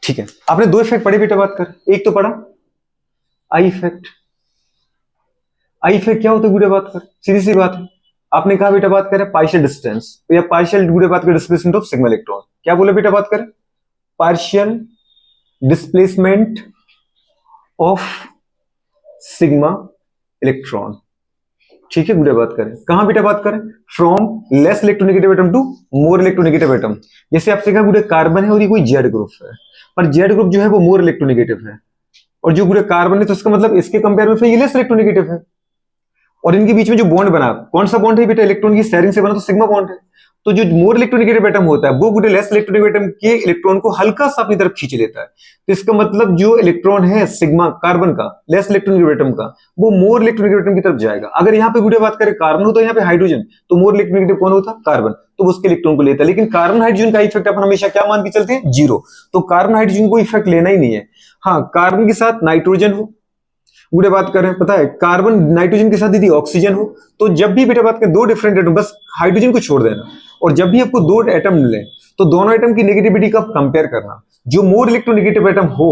ठीक है, आपने दो इफेक्ट पढ़े बेटा बात कर, एक तो पढ़ा आई इफेक्ट। आई इफेक्ट क्या होता है गुड़े बात कर, सीधी सी बात है, आपने कहा बेटा बात करें पार्शियल डिस्टेंस, तो या पार्शियल गुड़े बात कर डिस्प्लेसमेंट ऑफ सिग्मा इलेक्ट्रॉन। क्या बोले बेटा बात करें, partial displacement of sigma electron. ठीक है, गुड़े बात करें कहां बेटा बात करें, from less electronegative atom to more electronegative atom. जैसे आपसे कहा गुड़े कार्बन है और ये कोई जेड ग्रुप है, पर जेड ग्रुप जो है वो मोर इलेक्ट्रोनेगेटिव है, और जो गुड़े कार्बन है तो इसका मतलब इसके कंपेयर में फिर ये लेस इलेक्ट्रोनेगेटिव है। और इनके बीच में जो बॉन्ड बना, कौन सा बॉन्ड है बेटा, इलेक्ट्रॉन की शेयरिंग से बना, तो सिग्मा बॉन्ड है। तो जो मोर इलेक्ट्रोनेगेटिव एटम होता है वो गुड़े लेस इलेक्ट्रोनेगेटिव एटम के इलेक्ट्रॉन को हल्का सा अपनी तरफ खींच लेता है। तो इसका मतलब जो इलेक्ट्रॉन है सिग्मा कार्बन का, लेस इलेक्ट्रोनेगेटिव एटम का, वो मोर इलेक्ट्रोनेगेटिव एटम की तरफ जाएगा। अगर यहाँ पे गुड़े बात करें कार्बन होता है, यहाँ पे हाइड्रोजन, तो मोर इलेक्ट्रोनेगेटिव कौन होता, कार्बन, तो उसके इलेक्ट्रॉन को लेता है। लेकिन कार्बन हाइड्रोजन का इफेक्ट अपन हमेशा क्या मान के चलते हैं, जीरो। तो कार्बन हाइड्रोजन को इफेक्ट लेना ही नहीं है। हाँ, कार्बन के साथ नाइट्रोजन हो, गुड़े बात करें पता है कार्बन नाइट्रोजन के साथ यदि ऑक्सीजन हो, तो जब भी बेटा बात करें दो डिफरेंट एटम, बस हाइड्रोजन को छोड़ देना, और जब भी आपको दो एटम मिले तो दोनों एटम की नेगेटिविटी का कंपेयर करना। जो मोर इलेक्ट्रोनेगेटिव एटम हो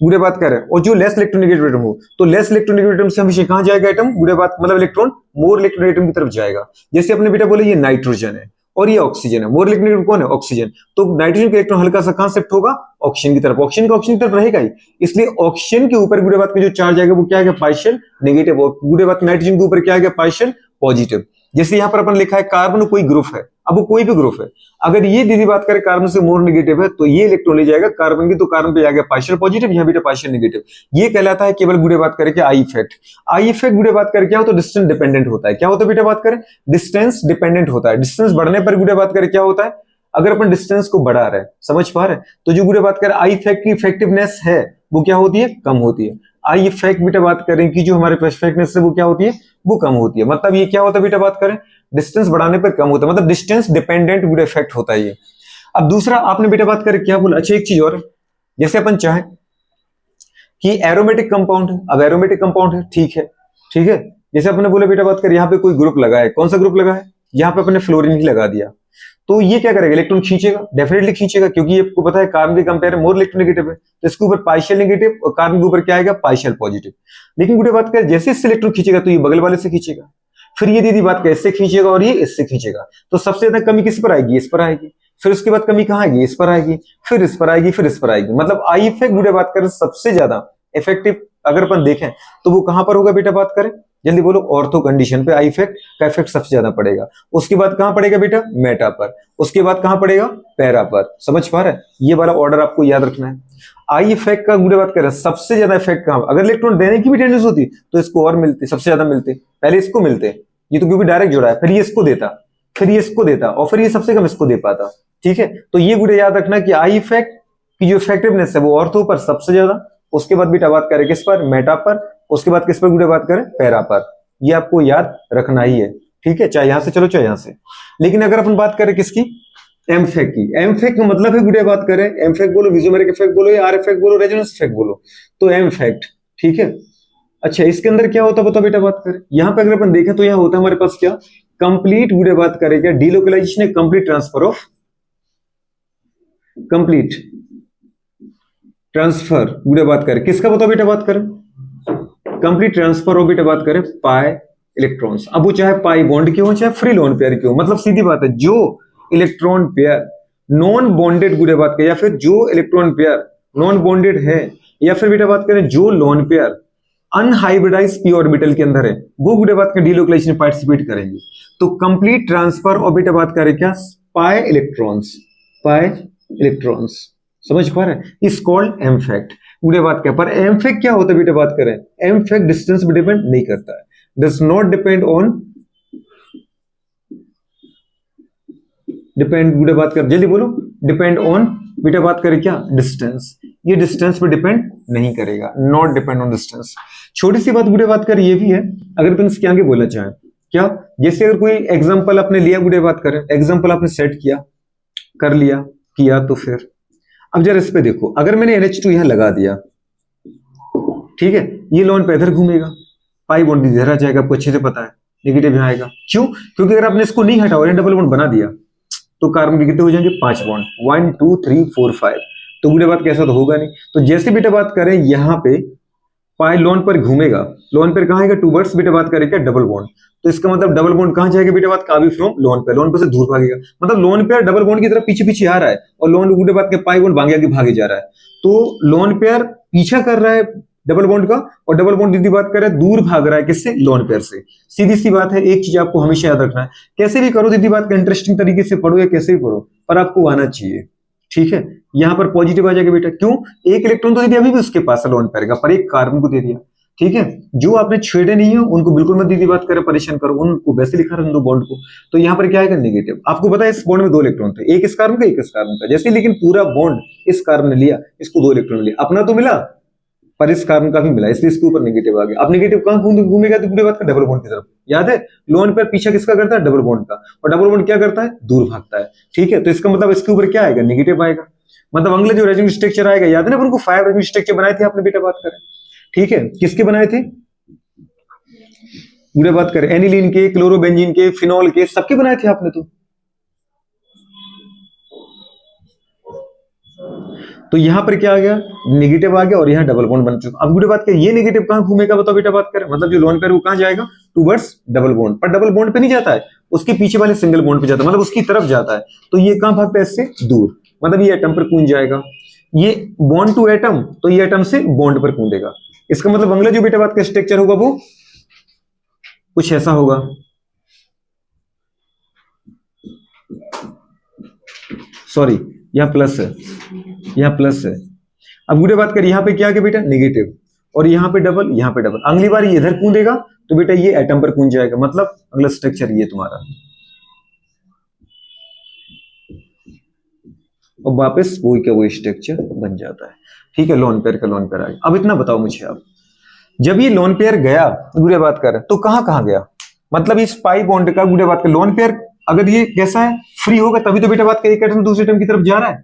गुड़े बात करें, और जो लेस इलेक्ट्रोनेगेटिव एटम हो, तो लेस इलेक्ट्रोनेगेटिव एटम से हमेशा कहां जाएगा एटम, गुड़े बात मतलब इलेक्ट्रॉन मोर इलेक्ट्रोनेगेटिव एटम की तरफ जाएगा। जैसे अपने बेटा बोले ये नाइट्रोजन है और ये ऑक्सीजन है, मोर इलेक्ट्रोनेगेटिव कौन है, ऑक्सीजन, तो नाइट्रोजन का इलेक्ट्रॉन हल्का सा कहां शिफ्ट होगा, ऑक्सीजन की तरफ। ऑक्सीजन का ऑक्सीजन की तरफ रहेगा ही, इसलिए ऑक्सीजन के ऊपर गुड़े बात का जो चार्ज आएगा वो क्या आएगा, पार्शियल नेगेटिव, और गुड़े बात नाइट्रोजन के ऊपर क्या आएगा, पार्शियल पॉजिटिव। जैसे यहाँ पर अपन लिखा है कार्बन कोई ग्रुप है, अब वो कोई भी ग्रुप है, अगर ये दीदी बात करें कार्बन से मोर नेगेटिव है, तो ये इलेक्ट्रॉन ले जाएगा कार्बन की, तो कार्बन पे जाएगा पार्शियल पॉजिटिव, यहाँ बेटा पार्शियल नेगेटिव। ये कहलाता है केवल गुड़े बात करें क्या, आई इफेक्ट। आई इफेक्ट गुड़े बात करें क्या होता है, डिस्टेंस डिपेंडेंट होता है। क्या होता है बेटा बात करें, डिस्टेंस डिपेंडेंट होता है। डिस्टेंस बढ़ने पर गुड़े बात करें क्या होता है, अगर अपन डिस्टेंस को बढ़ा रहे हैं, समझ पा रहे हैं, तो जो गुड़े बात करें आई इफेक्ट की इफेक्टिवनेस है वो क्या होती है, कम होती है। आई इफेक्ट बेटा बात करें कि जो हमारे इफेक्टिवनेस है वो क्या होती है, वो कम होती है। मतलब ये क्या होता है बेटा बात करें, डिस्टेंस बढ़ाने पर कम होता है, मतलब डिस्टेंस डिपेंडेंट गुड इफेक्ट होता है ये। अब दूसरा आपने बेटा बात करें क्या बोला, अच्छा एक चीज और, जैसे अपन चाहें कि एरोमेटिक कंपाउंड है, अब एरोमेटिक कंपाउंड है, ठीक है, ठीक है, जैसे अपने बोले बेटा बात करें यहाँ पे कोई ग्रुप लगा है, कौन सा ग्रुप लगा है, यहाँ पे अपने फ्लोरीन ही लगा दिया, तो ये क्या करेगा, इलेक्ट्रॉन खींचेगा, डेफिनेटली खींचेगा, क्योंकि ये आपको पता है कार्बन के कंपेयर में मोर इलेक्ट्रोनेगेटिव है, तो इसके ऊपर पार्शियल नेगेटिव और कार्बन के ऊपर क्या आएगा, पार्शियल पॉजिटिव। लेकिन गुड़े बात करें जैसे इससे इलेक्ट्रॉन खींचेगा तो ये बगल वाले से खींचेगा, फिर ये दीदी बात करें इससे खींचेगा और ये इससे खींचेगा, तो सबसे ज्यादा कमी किस पर आएगी, इस पर आएगी, फिर उसके बाद कमी कहां आएगी, इस पर आएगी, फिर इस पर आएगी, फिर इस पर आएगी। मतलब आई इफेक्ट गुड़े बात करें सबसे ज्यादा इफेक्टिव अगर अपन देखें तो वो कहां पर होगा बेटा बात करें, जल्दी बोलो, ऑर्थो कंडीशन पे आई इफेक्ट का इफेक्ट सबसे ज्यादा पड़ेगा। उसके बाद कहां पड़ेगा बेटा, मेटा पर, उसके बाद कहां पड़ेगा, पैरा पर। समझ पा रहे हैं, ये वाला ऑर्डर आपको याद रखना है। आई इफेक्ट का गुड़े बात करें सबसे ज्यादा इफेक्ट कहां, अगर इलेक्ट्रॉन देने की भी टेंडेंसी होती तो इसको और मिलते, सबसे ज्यादा मिलते, पहले इसको मिलते, ये तो क्योंकि डायरेक्ट जुड़ा है, फिर ये इसको देता, फिर ये इसको देता, और फिर ये सबसे कम इसको दे पाता। ठीक है, तो ये गुड़े याद रखना कि आई इफेक्ट की जो इफेक्टिवनेस है वो ऑर्थो पर सबसे ज्यादा, उसके बाद बेटा बात करें किस पर, मेटा पर, उसके बाद किस पर गुड़े बात करें, पैरा पर। ये आपको याद रखना ही है, ठीक है, चाहे यहां से चलो चाहे यहां से। लेकिन अगर अपन बात करें किसकी, एमफेक्ट की, एमफेक्ट का मतलब है गुड़े बात करें, एमफेक्ट बोलो, विजुमेरिक इफेक्ट बोलो, या आर इफेक्ट बोलो, रेजोनेंस इफेक्ट बोलो, तो एमफेक्ट। ठीक है, अच्छा इसके अंदर क्या होता है बताओ बेटा बात करें, यहां पे अगर अपन देखें तो यहां होता है हमारे पास क्या, कंप्लीट गुड़े बात करें क्या, डीलोकलाइजेशन है, complete transfer of, complete transfer गुड़े बात करें किसका बताओ बेटा बात करें, कंप्लीट ट्रांसफर ऑफ बेटा बात करें पाई इलेक्ट्रॉन्स। अब वो चाहे पाई बॉन्ड के हो चाहे फ्री लोन पेयर के हो, मतलब सीधी बात है, जो इलेक्ट्रॉन पेयर नॉन बॉन्डेड गुड़े बात करें, या फिर जो इलेक्ट्रॉन पेयर नॉन बॉन्डेड है, या फिर बेटा बात करें जो lone pair unhybridised P orbital के अंदर है, वो गुड़े बात करें डीलोकलाइजेशन में पार्टिसिपेट करेंगे। तो कंप्लीट ट्रांसफर ऑफ बेटा बात करें क्या, पाई इलेक्ट्रॉन्स, पाई इलेक्ट्रॉन्स। समझ पा रहे हैं, इस कॉल्ड एमफेक्ट गुड़े बात क्या, पर एमफेक्ट क्या होता है बेटा बात करें, एमफेक्ट डिस्टेंस पे डिपेंड नहीं करता है, does not depend on, depend गुड़े बात कर, जल्दी बोलो, डिपेंड ऑन बेटा बात करें क्या, डिस्टेंस, ये डिस्टेंस पे डिपेंड नहीं करेगा, नॉट डिपेंड ऑन डिस्टेंस। छोटी सी बात गुड़े बात कर ये भी है, अगर अपन इसके आगे बोलना चाहें क्या, जैसे अगर कोई एग्जांपल आपने लिया गुड़े बात करें, एग्जांपल आपने सेट किया, कर लिया, किया, तो फिर अब जरा इस पे देखो, अगर मैंने NH2 यहां लगा दिया, ठीक है, ये लोन पे इधर घूमेगा, पाई बॉन्ड इधर आ जाएगा, आपको अच्छे से पता है, नेगेटिव यहां आएगा, क्यों, क्योंकि अगर आपने इसको नहीं हटाओ, डबल बॉन्ड बना दिया, तो कार्बन के कितने हो जाएंगे, 5 बॉन्ड, 1 2 3 4 5, तो बुरे बात कैसा तो होगा नहीं। तो जैसे बेटा बात करें यहाँ पे पाई लोन पर घूमेगा, लोन पर कहाँ आएगा, टूवर्ड्स बेटा बात करें क्या, डबल बॉन्ड। तो इसका मतलब डबल बॉन्ड कहाँ जाएगा बेटा बात, काबी फ्रॉम लोन पे, लोन पे से दूर भागेगा, मतलब लोन पे डबल बॉन्ड की तरफ पीछे पीछे आ रहा है, और लोन बेटा बात के पाई बॉन्ड भागे आगे भागे जा रहा है। तो लोन पेयर पीछा कर रहा है डबल बॉन्ड का, और डबल बॉन्ड दीदी बात कर रहा है दूर भाग रहा है किससे, लोन पेयर से। सीधी सी बात है, एक चीज आपको हमेशा याद रखना है, कैसे भी करो दीदी बात का, इंटरेस्टिंग तरीके से पढ़ो या कैसे भी पढ़ो, पर आपको आना चाहिए, ठीक है। यहाँ पर पॉजिटिव आ जाएगा बेटा, क्यों, एक इलेक्ट्रॉन तो दे दिया अभी भी उसके पास है लोन पेयर का, पर एक कार्बन को दे दिया, ठीक है। जो आपने छेड़े नहीं है उनको बिल्कुल मत दीदी बात करे परेशान करो, उनको वैसे लिखा रख दो बॉन्ड को। तो यहाँ पर क्या आएगा, नेगेटिव। आपको पता है इस बॉन्ड में 2 इलेक्ट्रॉन थे, एक इस कार्बन का एक इस कार्बन का, जैसे लेकिन पूरा बॉन्ड इस कार्बन ने लिया, इसको 2 इलेक्ट्रॉन लिया, अपना तो मिला पर इस कार्बन का भी मिला, इसलिए इसके ऊपर नेगेटिव आ गया। अब नेगेटिव कहां घूमेगा, तो पूरी बात का डबल बॉन्ड की तरफ, याद है लोन पर पीछा किसका करता है, डबल बॉन्ड का, और डबल बॉन्ड क्या करता है, दूर भागता है, ठीक है। तो इसका मतलब इसके ऊपर क्या आएगा, नेगेटिव आएगा। मतलब अगले जो रेजिड्यू स्ट्रक्चर आएगा, याद है ना उनको 5 रेजिड्यू स्ट्रक्चर बनाए थे आपने बेटा बात करें, ठीक है, किसके बनाए थे, पूरे बात करें एनिलीन के, क्लोरोबेंजीन के, फिनॉल के, सबके बनाए थे आपने। तो यहां पर क्या आ गया, नेगेटिव आ गया, और यहां डबल बॉन्ड बन चुका। अब बुरी बात करें ये नेगेटिव कहां घूमेगा, बताओ बेटा बात करें, मतलब जो लोन पेयर वो कहां जाएगा, टूवर्ड्स डबल बॉन्ड, पर डबल बॉन्ड पे नहीं जाता है, उसके पीछे वाले सिंगल बॉन्ड पे जाता है, मतलब उसकी तरफ जाता है। तो ये कहां भागता है, इससे दूर, मतलब ये एटम पर कूद जाएगा, ये बॉन्ड टू एटम, तो ये एटम से बॉन्ड पर कूदेगा। इसका मतलब अगला जो बेटा बात का स्ट्रक्चर होगा वो कुछ ऐसा होगा, सॉरी यहां प्लस है, यहां प्लस है। अब बुरे बात कर, यहां पे क्या है बेटा, नेगेटिव, और यहां पे डबल, यहां पे डबल। अगली बार ये इधर कूदेगा तो बेटा ये एटम पर कूद जाएगा, मतलब अगला स्ट्रक्चर ये तुम्हारा, और वापस वही का वही स्ट्रक्चर बन जाता है, ठीक है। लोन पेयर का लोन पेयर आएगा। अब इतना बताओ मुझे, अब जब ये लोन पेयर गया बुरे बात कर, तो कहां कहां गया, मतलब इस पाई बॉन्ड का बुरे बात कर लोन पेयर अगर ये कैसा है, फ्री होगा तभी तो बेटा बात का एक एटम दूसरे एटम की तरफ जा रहा है।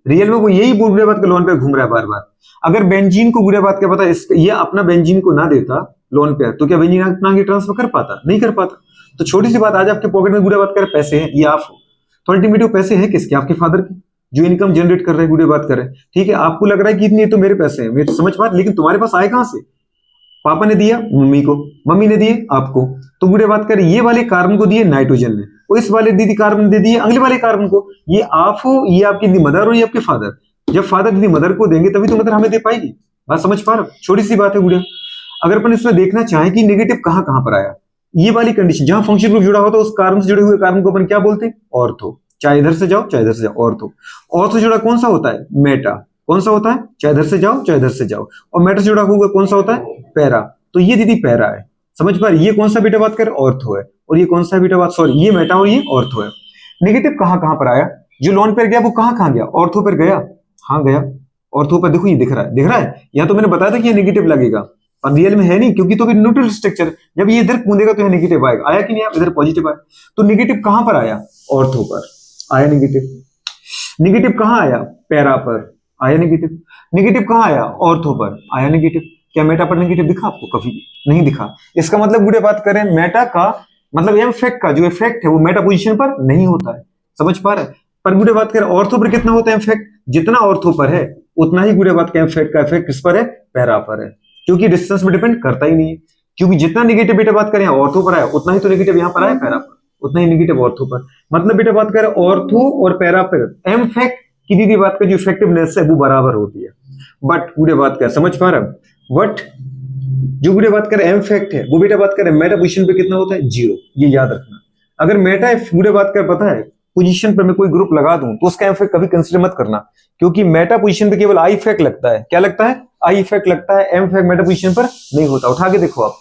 रियल में वो यही बुरे बात के लोन पे घूम रहा है बार बार। अगर बेंजीन को बुरे बात क्या पता ये अपना बेंजीन को ना देता लोन पे, तो क्या बेंजीन अपना आगे ट्रांसफर कर पाता, नहीं कर पाता। तो छोटी सी बात, आज आपके पॉकेट में बुरे बात कर पैसे हैं, ये आप हो, तो अल्टीमेटली पैसे हैं किसके, आपके फादर के, जो इनकम जनरेट कर रहे हैं, बुरे बात कर रहे हैं, ठीक है। आपको लग रहा है कि इतनी तो मेरे पैसे हैं, मैं तो समझ पा, लेकिन तुम्हारे पास आए कहां से, पापा ने दिया मम्मी को, मम्मी ने दिए आपको। तो बुरे बात करें ये वाले कार्बन को दिए नाइट्रोजन ने, और इस वाले दीदी कार्बन दे दिए अगले वाले कार्बन को। ये आप हो, ये आपकी दीदी मदर हो, ये आपके फादर। जब फादर दीदी मदर को देंगे तभी तो मदर हमें दे पाएगी, बात समझ पा रहे हो, छोटी सी बात है गुड़िया। अगर अपन इसमें देखना चाहें कि नेगेटिव कहां कहां पर आया, ये वाली कंडीशन जहां फंक्शन ग्रुप जुड़ा होता है उस कार्बन से जुड़े हुए कार्बन को अपन क्या बोलते हैं, ऑर्थो। चाहे इधर से जाओ चाहे इधर से जाओ, ऑर्थो। ऑर्थो से जुड़ा कौन सा होता है, मेटा। कौन सा होता है, चाहे इधर से जाओ चाहे इधर से जाओ। और मेटा से जुड़ा हुआ कौन सा होता है, पैरा। तो ये दीदी पैरा है, समझ पा रही, ये कौन सा बेटा बात कर, ऑर्थो है। और ये कौन सा बेटा बात, सॉरी ये मेटा और ये ऑर्थो है। नेगेटिव कहां कहां पर आया, जो लोन पर गया वो कहां कहां गया, ऑर्थो पर गया, हाँ गया ऑर्थो पर। देखो ये दिख रहा है, दिख रहा है, यहाँ तो मैंने बताया था कि ये नेगेटिव लगेगा, पर रियल में है नहीं, क्योंकि तो भी न्यूट्रल स्ट्रक्चर, जब ये इधर कूदेगा तो ये नेगेटिव आएगा, आया कि नहीं, इधर पॉजिटिव आया। तो नेगेटिव कहां पर आया, ऑर्थो पर आया नेगेटिव। नेगेटिव कहां आया, पैरा पर आया नेगेटिव। नेगेटिव कहां आया, ऑर्थो पर आया नेगेटिव। क्या मेटा पर नेगेटिव दिखा आपको, कभी नहीं दिखा। इसका मतलब बुरे बात करें, मेटा का मतलब एम इफेक्ट का जो इफेक्ट है वो मेटा पोजीशन पर नहीं होता है, समझ पा रहे हैं। पर बुरे बात करें ऑर्थो पर कितना होता है इफेक्ट, जितना ऑर्थो पर है उतना ही बुरे बात का इफेक्ट किस पर है, पैरा पर है, क्योंकि डिस्टेंस में डिपेंड करता ही नहीं है। क्योंकि जितना नेगेटिव बेटा बात करें ऑर्थो पर आया, उतना ही तो नेगेटिव यहाँ पर आया पैरा पर, उतना ही नेगेटिव ऑर्थो पर। मतलब बेटा बात करें ऑर्थो और पैरा पर एम इफेक्ट की दीदी बात का जो इफेक्टिवनेस है वो बराबर होती है। बट बुरे बात कर, समझ पा रहे हैं, बट जो बुरे बात करें एम इफेक्ट है वो बेटा बात करें मेटा पोजीशन पे कितना होता है, 0। ये याद रखना। अगर मेटा बुरे बात कर पता है पोजीशन पर मैं कोई ग्रुप लगा दूं तो उसका इफेक्ट कभी कंसीडर मत करना, क्योंकि मेटा पोजीशन पे केवल आई इफेक्ट लगता है। क्या लगता है, आई इफेक्ट लगता है, एम इफेक्ट मेटा पोजीशन पर नहीं होता। उठा के देखो आप,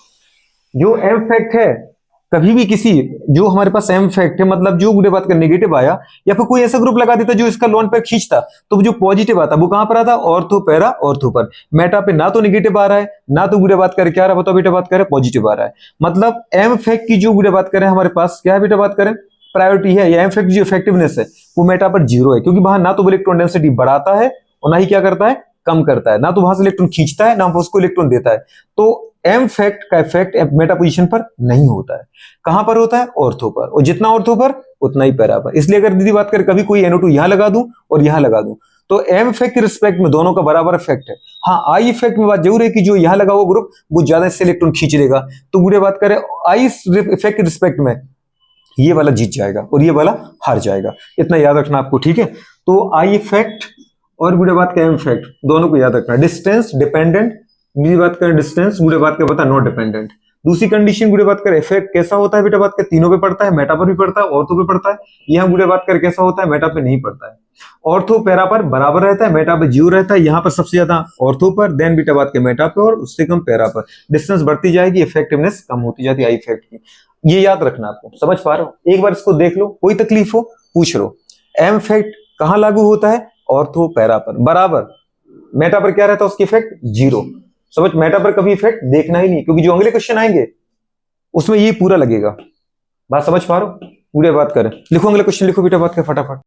जो एम इफेक्ट है कभी भी किसी, जो हमारे पास एम इफेक्ट है मतलब जो बुरे बात का नेगेटिव आया या फिर कोई ऐसा ग्रुप लगा देता जो इसका लोन पे खींचता, तो जो पॉजिटिव आता वो कहां पर आता, ऑर्थो पैरा ऑर्थो पर। मेटा पे ना तो नेगेटिव आ रहा है ना तो बुरे बात करे क्या आ रहा है, बताओ बेटा बात करें पॉजिटिव आ रहा है। मतलब एम इफेक्ट की जो बुरे बात करें हमारे पास क्या है बेटा बात करें, प्रायोरिटी है, या एम इफेक्ट जो इफेक्टिवनेस है वो मेटा पर 0 है, क्योंकि वहां ना तो इलेक्ट्रॉन डेंसिटी बढ़ाता है और ना ही क्या करता है, कम करता है, ना तो वहां से इलेक्ट्रॉन खींचता है ना उसको इलेक्ट्रॉन देता है। तो एम इफेक्ट का इफेक्ट मेटा पोजीशन पर नहीं होता है, कहां पर होता है, ऑर्थो पर, और जितना ऑर्थो पर उतना ही पैरा पर। इसलिए अगर दीदी बात करें कभी कोई NO2 यहां लगा दूं और यहां लगा दूं तो एम इफेक्ट के रिस्पेक्ट में दोनों का बराबर इफेक्ट है। हाँ, आई इफेक्ट में बात जरूर है कि जो यहाँ लगा हुआ ग्रुप वो ज्यादा से इलेक्ट्रॉन खींच लेगा, तो गुड़े बात करें आई इफेक्ट के रिस्पेक्ट में ये वाला जीत जाएगा और ये वाला हार जाएगा, इतना याद रखना आपको, ठीक है। तो आई इफेक्ट और गुड़े बात का एम इफेक्ट दोनों को याद रखना। डिस्टेंस डिपेंडेंट, गुड़े बात करें डिस्टेंस, गुड़े बात का पता नॉट डिपेंडेंट। दूसरी कंडीशन गुड़े बात करें इफेक्ट कैसा होता है बेटा बात कर, तीनों पे पड़ता है, मेटा पर भी पड़ता है, ऑर्थो पे पड़ता है। यहाँ गुड़े बात कर कैसा होता है, मेटा पे नहीं पड़ता है। ऑर्थो पैरा पर बराबर रहता है, मेटा पे जीरो रहता है। यहाँ पर सबसे ज्यादा ऑर्थो पर, देन बीटा बात के मेटा पे और उससे कम पैरा पर। डिस्टेंस बढ़ती जाएगी, इफेक्टिवनेस कम होती जाती है आई इफेक्ट की। ये याद रखना आपको, समझ पा रहे हो। एक बार इसको देख लो, कोई तकलीफ हो पूछ लो। एम इफेक्ट कहां लागू होता है, ऑर्थो पैरा पर बराबर। मेटा पर क्या रहता है उसकी इफेक्ट, जीरो। समझ, मेटा पर कभी इफेक्ट देखना ही नहीं, क्योंकि जो अगले क्वेश्चन आएंगे उसमें ये पूरा लगेगा। बात समझ पा रहे हो, पूरे बात करें। लिखो अगले क्वेश्चन, लिखो बेटा बात कर फटाफट।